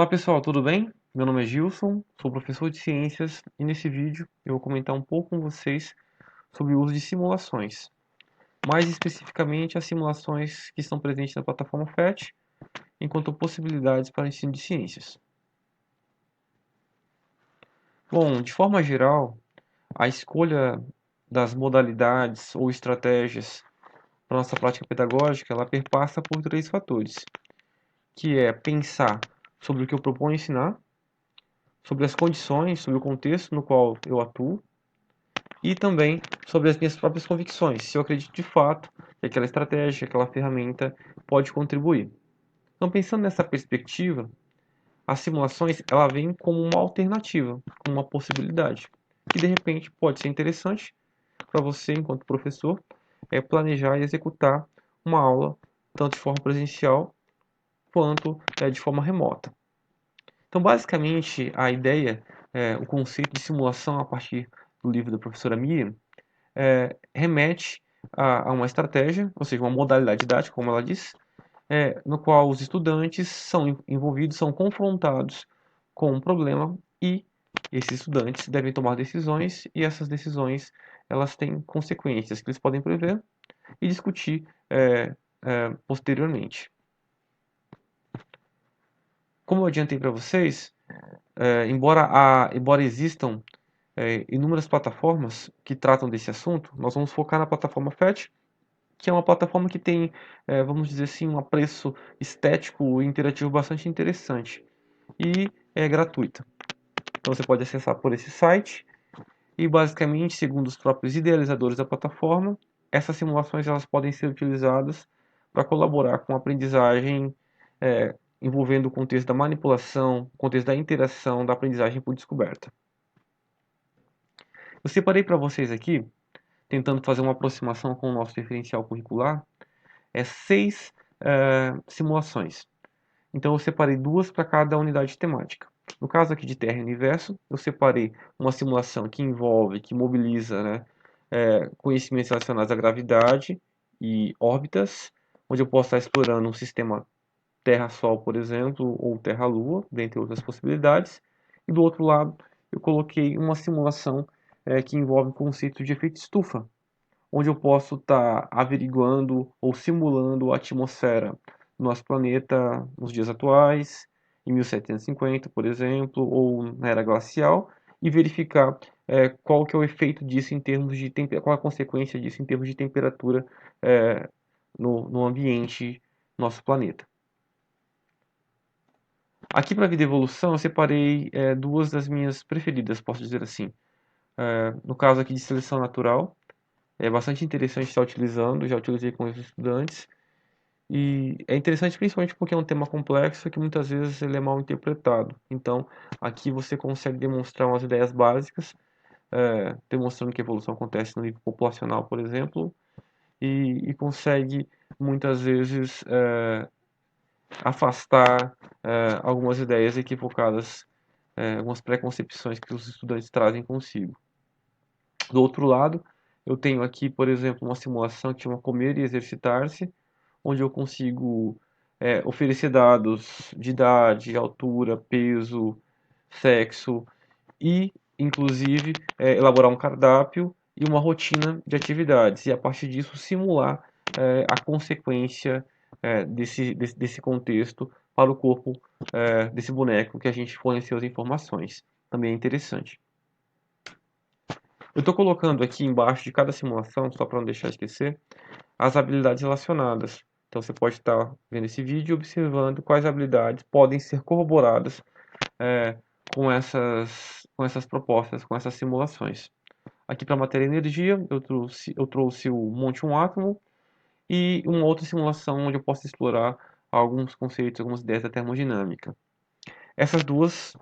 Olá pessoal, tudo bem? Meu nome é Gilson, sou professor de ciências e nesse vídeo eu vou comentar um pouco com vocês sobre o uso de simulações, mais especificamente as simulações que estão presentes na plataforma PhET, enquanto possibilidades para o ensino de ciências. Bom, de forma geral, a escolha das modalidades ou estratégias para nossa prática pedagógica, ela perpassa por três fatores, que é pensar sobre o que eu proponho ensinar, sobre as condições, sobre o contexto no qual eu atuo e também sobre as minhas próprias convicções, se eu acredito de fato que aquela estratégia, aquela ferramenta pode contribuir. Então, pensando nessa perspectiva, as simulações ela vem como uma alternativa, como uma possibilidade, que de repente pode ser interessante para você, enquanto professor, planejar e executar uma aula tanto de forma presencial quanto de forma remota. Então, basicamente, a ideia, o conceito de simulação a partir do livro da professora Miriam, remete a uma estratégia, ou seja, uma modalidade didática, como ela diz, no qual os estudantes são envolvidos, são confrontados com um problema e esses estudantes devem tomar decisões e essas decisões elas têm consequências que eles podem prever e discutir posteriormente. Como eu adiantei para vocês, embora existam inúmeras plataformas que tratam desse assunto, nós vamos focar na plataforma PhET, que é uma plataforma que tem, vamos dizer assim, um apreço estético e interativo bastante interessante e é gratuita. Então você pode acessar por esse site e basicamente, segundo os próprios idealizadores da plataforma, essas simulações elas podem ser utilizadas para colaborar com a aprendizagem envolvendo o contexto da manipulação, o contexto da interação, da aprendizagem por descoberta. Eu separei para vocês aqui, tentando fazer uma aproximação com o nosso diferencial curricular, seis simulações. Então eu separei duas para cada unidade temática. No caso aqui de Terra e Universo, eu separei uma simulação que envolve, que mobiliza, né, conhecimentos relacionados à gravidade e órbitas, onde eu posso estar explorando um sistema Terra-Sol, por exemplo, ou Terra-Lua, dentre outras possibilidades. E do outro lado, eu coloquei uma simulação que envolve o conceito de efeito estufa, onde eu posso estar averiguando ou simulando a atmosfera do nosso planeta nos dias atuais, em 1750, por exemplo, ou na era glacial, e verificar qual que é o efeito disso em termos de qual a consequência disso em termos de temperatura no ambiente nosso planeta. Aqui para a vida e evolução eu separei duas das minhas preferidas, posso dizer assim. No caso aqui de seleção natural, é bastante interessante estar utilizando, já utilizei com os estudantes. E é interessante principalmente porque é um tema complexo que muitas vezes ele é mal interpretado. Então, aqui você consegue demonstrar umas ideias básicas, demonstrando que a evolução acontece no nível populacional, por exemplo, e consegue muitas vezes afastar algumas ideias equivocadas, algumas preconcepções que os estudantes trazem consigo. Do outro lado, eu tenho aqui, por exemplo, uma simulação que chama Comer e Exercitar-se, onde eu consigo oferecer dados de idade, altura, peso, sexo e, inclusive, elaborar um cardápio e uma rotina de atividades e, a partir disso, simular a consequência desse contexto para o corpo desse boneco que a gente forneceu as informações. Também é interessante. Eu estou colocando aqui embaixo de cada simulação, só para não deixar esquecer, as habilidades relacionadas. Então você pode estar vendo esse vídeo e observando quais habilidades podem ser corroboradas com essas propostas, com essas simulações. Aqui para matéria e energia, eu trouxe o Monte um Átomo e uma outra simulação onde eu posso explorar alguns conceitos, algumas ideias da termodinâmica. Essas duas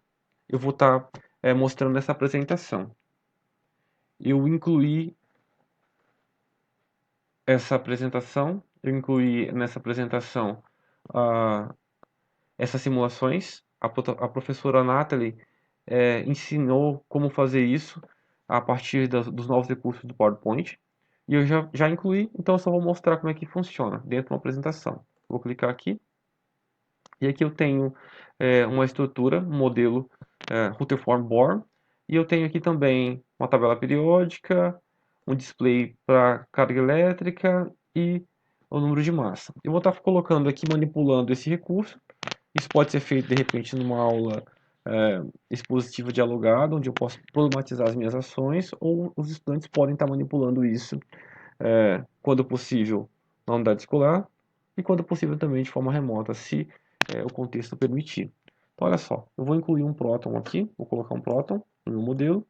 eu vou estar mostrando nessa apresentação. Eu incluí eu incluí nessa apresentação essas simulações. A professora Natalie ensinou como fazer isso a partir dos novos recursos do PowerPoint. E eu já incluí, então eu só vou mostrar como é que funciona dentro de uma apresentação. Vou clicar aqui. E aqui eu tenho uma estrutura, um modelo Rutherford Bohr, e eu tenho aqui também uma tabela periódica, um display para carga elétrica e o número de massa. Eu vou estar colocando aqui, manipulando esse recurso. Isso pode ser feito de repente numa aula expositiva dialogada, onde eu posso problematizar as minhas ações, ou os estudantes podem estar manipulando isso quando possível na unidade escolar e quando possível também de forma remota, se o contexto permitir. Então, olha só, eu vou incluir um próton aqui, vou colocar um próton no meu modelo,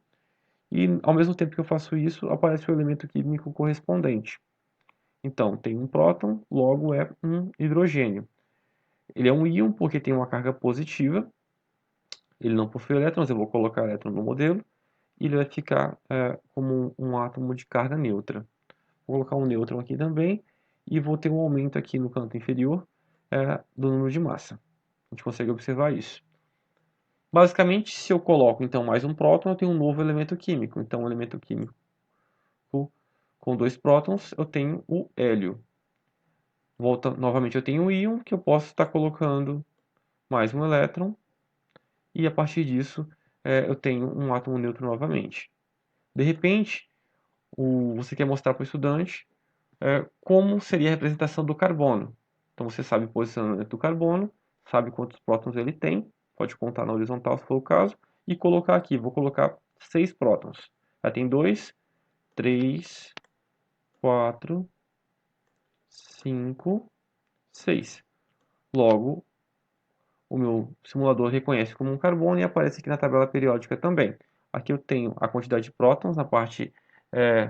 e ao mesmo tempo que eu faço isso, aparece o elemento químico correspondente. Então, tem um próton, logo é um hidrogênio. Ele é um íon porque tem uma carga positiva, ele não possui elétrons, eu vou colocar elétron no modelo, e ele vai ficar como um átomo de carga neutra. Vou colocar um nêutron aqui também, e vou ter um aumento aqui no canto inferior do número de massa. A gente consegue observar isso. Basicamente, se eu coloco então mais um próton, eu tenho um novo elemento químico. Então, um elemento químico com dois prótons, eu tenho o hélio. Volta, novamente, eu tenho o íon, que eu posso estar colocando mais um elétron, e a partir disso eu tenho um átomo neutro novamente. De repente, você quer mostrar para o estudante como seria a representação do carbono. Então você sabe o posicionamento do carbono, sabe quantos prótons ele tem, pode contar na horizontal se for o caso, e colocar aqui, vou colocar 6 prótons. Já tem 2, 3, 4, 5, 6. Logo, o meu simulador reconhece como um carbono e aparece aqui na tabela periódica também. Aqui eu tenho a quantidade de prótons na parte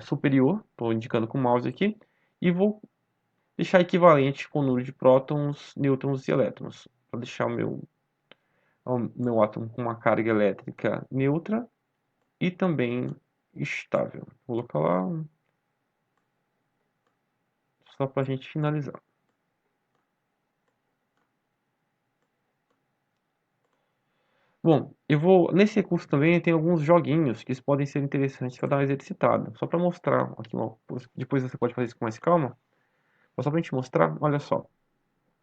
superior, estou indicando com o mouse aqui, e vou deixar equivalente com o número de prótons, nêutrons e elétrons. Vou deixar o meu átomo com uma carga elétrica neutra e também estável. Vou colocar lá só para a gente finalizar. Bom, nesse recurso também tem alguns joguinhos que podem ser interessantes para dar uma exercitada. Só para mostrar aqui, depois você pode fazer isso com mais calma. Mas só para a gente mostrar, olha só.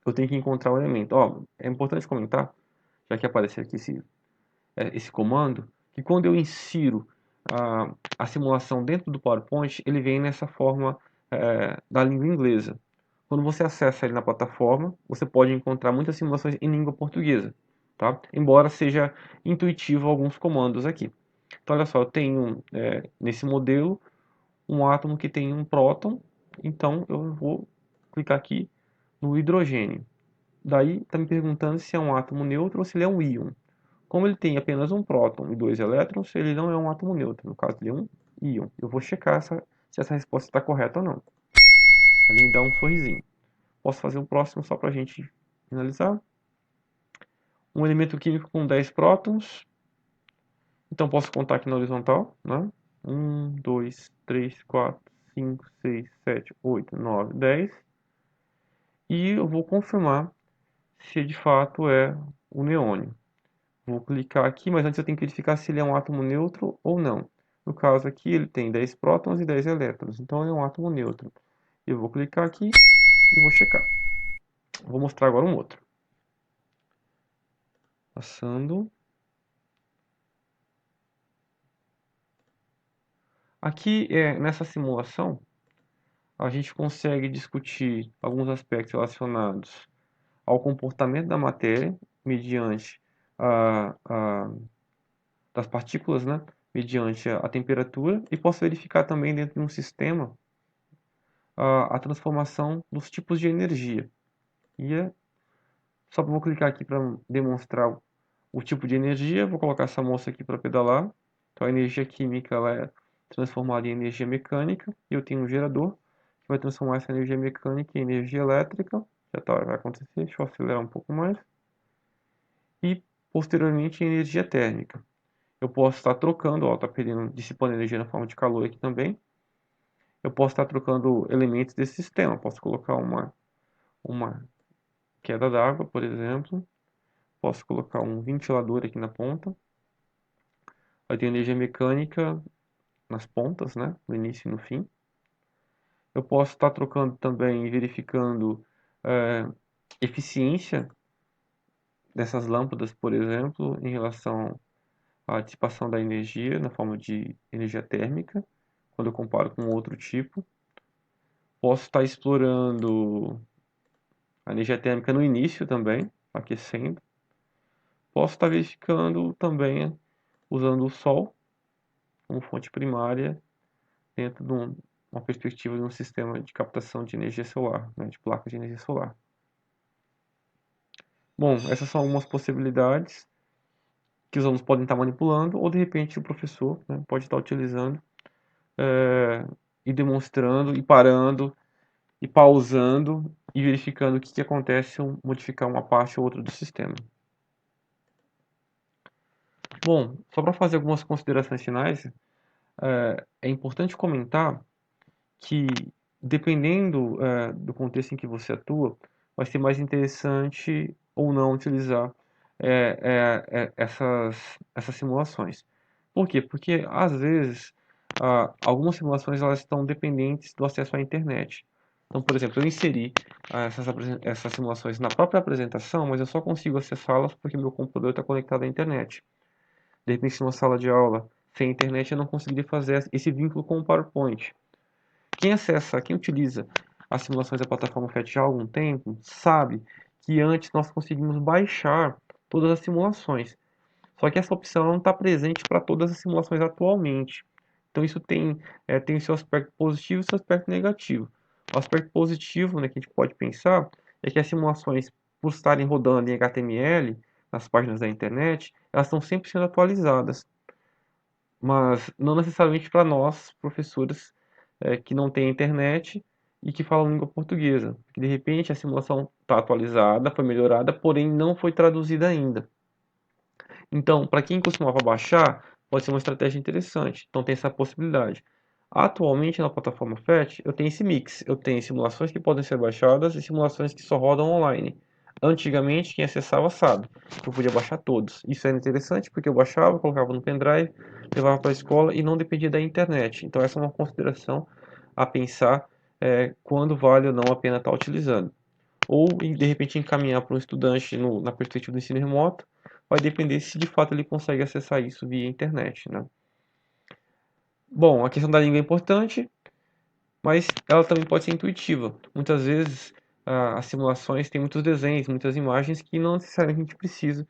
Eu tenho que encontrar o elemento. Ó, é importante comentar, já que apareceu aqui esse comando, que quando eu insiro a simulação dentro do PowerPoint, ele vem nessa forma da língua inglesa. Quando você acessa ele na plataforma, você pode encontrar muitas simulações em língua portuguesa, tá? Embora seja intuitivo alguns comandos aqui. Então, olha só, eu tenho nesse modelo um átomo que tem um próton, então eu vou clicar aqui no hidrogênio. Daí está me perguntando se é um átomo neutro ou se ele é um íon. Como ele tem apenas um próton e dois elétrons, ele não é um átomo neutro. No caso, ele é um íon. Eu vou checar se essa resposta está correta ou não. Ele me dá um sorrisinho. Posso fazer o próximo só para a gente finalizar. Um elemento químico com 10 prótons. Então posso contar aqui na horizontal, né? 1, 2, 3, 4, 5, 6, 7, 8, 9, 10. E eu vou confirmar se de fato é o neônio. Vou clicar aqui, mas antes eu tenho que verificar se ele é um átomo neutro ou não. No caso aqui, ele tem 10 prótons e 10 elétrons, então ele é um átomo neutro. Eu vou clicar aqui e vou checar. Vou mostrar agora um outro. Passando. Aqui, nessa simulação, a gente consegue discutir alguns aspectos relacionados ao comportamento da matéria, mediante das partículas, né? Mediante a temperatura, e posso verificar também dentro de um sistema a transformação dos tipos de energia. E só vou clicar aqui para demonstrar o tipo de energia. Vou colocar essa moça aqui para pedalar. Então a energia química ela é transformada em energia mecânica. E eu tenho um gerador que vai transformar essa energia mecânica em energia elétrica. Já tá, vai acontecer. Deixa eu acelerar um pouco mais. E posteriormente em energia térmica. Eu posso estar trocando, ó, está dissipando energia na forma de calor aqui também. Eu posso estar trocando elementos desse sistema. Posso colocar uma queda d'água, por exemplo. Posso colocar um ventilador aqui na ponta. Vai ter energia mecânica nas pontas, né? No início e no fim. Eu posso estar trocando também, verificando eficiência dessas lâmpadas, por exemplo, em relação à dissipação da energia na forma de energia térmica, quando eu comparo com outro tipo. Posso estar explorando a energia térmica no início também, aquecendo. Posso estar verificando também usando o Sol como fonte primária dentro de uma perspectiva de um sistema de captação de energia solar, né, de placa de energia solar. Bom, essas são algumas possibilidades que os alunos podem estar manipulando, ou de repente o professor, né, pode estar utilizando e demonstrando, e parando, e pausando, e verificando o que acontece se eu modificar uma parte ou outra do sistema. Bom, só para fazer algumas considerações finais, é importante comentar que, dependendo do contexto em que você atua, vai ser mais interessante ou não utilizar essas simulações. Por quê? Porque, às vezes, algumas simulações elas estão dependentes do acesso à internet. Então, por exemplo, eu inseri essas simulações na própria apresentação, mas eu só consigo acessá-las porque meu computador está conectado à internet. De repente, numa sala de aula sem internet, eu não conseguiria fazer esse vínculo com o PowerPoint. Quem utiliza as simulações da plataforma PhET há algum tempo, sabe que antes nós conseguimos baixar todas as simulações. Só que essa opção não está presente para todas as simulações atualmente. Então isso tem o seu aspecto positivo e o seu aspecto negativo. O aspecto positivo, né, que a gente pode pensar é que as simulações, por estarem rodando em HTML, nas páginas da internet, elas estão sempre sendo atualizadas. Mas não necessariamente para nós, professores, que não têm internet e que falam língua portuguesa. Porque de repente a simulação está atualizada, foi melhorada, porém não foi traduzida ainda. Então, para quem costumava baixar, pode ser uma estratégia interessante. Então tem essa possibilidade. Atualmente na plataforma PhET eu tenho esse mix. Eu tenho simulações que podem ser baixadas e simulações que só rodam online. Antigamente, quem acessava sabe que eu podia baixar todos. Isso era interessante porque eu baixava, colocava no pendrive, levava para a escola e não dependia da internet. Então essa é uma consideração a pensar quando vale ou não a pena estar utilizando. Ou de repente encaminhar para um estudante na perspectiva do ensino remoto, vai depender se de fato ele consegue acessar isso via internet, né? Bom, a questão da língua é importante, mas ela também pode ser intuitiva. Muitas vezes as simulações têm muitos desenhos, muitas imagens que não necessariamente a gente precisa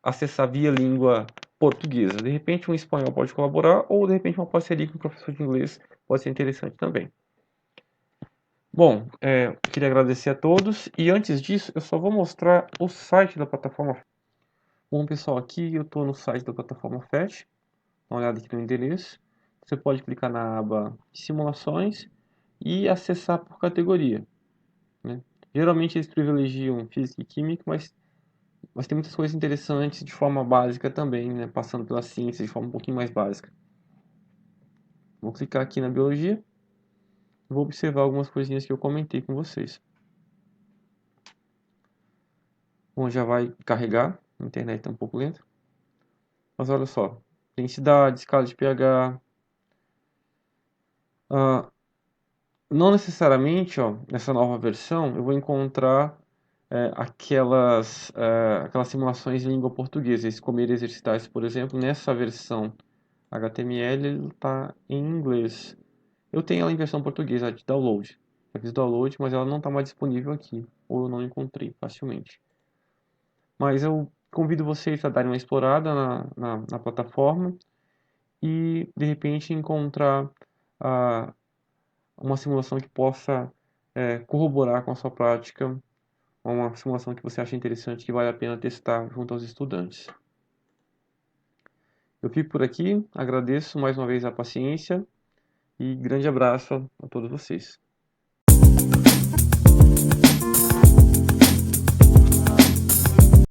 acessar via língua portuguesa. De repente um espanhol pode colaborar, ou de repente uma parceria com um professor de inglês pode ser interessante também. Bom, eu queria agradecer a todos e antes disso eu só vou mostrar o site da plataforma. Bom pessoal, aqui eu estou no site da plataforma PhET, dá uma olhada aqui no endereço. Você pode clicar na aba simulações e acessar por categoria, né? Geralmente eles privilegiam física e química, mas tem muitas coisas interessantes de forma básica também, né? Passando pela ciência de forma um pouquinho mais básica. Vou clicar aqui na biologia e vou observar algumas coisinhas que eu comentei com vocês. Bom, já vai carregar, a internet está um pouco lenta. Mas olha só, densidade, escala de pH. Não necessariamente, ó, nessa nova versão, eu vou encontrar aquelas simulações em língua portuguesa. Esse comer e exercitar, por exemplo, nessa versão HTML, ele está em inglês. Eu tenho ela em versão portuguesa de download. Eu fiz download, mas ela não está mais disponível aqui, ou eu não encontrei facilmente. Mas eu convido vocês a darem uma explorada na plataforma e, de repente, encontrar uma simulação que possa corroborar com a sua prática, uma simulação que você acha interessante, que vale a pena testar junto aos estudantes. Eu fico por aqui, agradeço mais uma vez a paciência e grande abraço a todos vocês.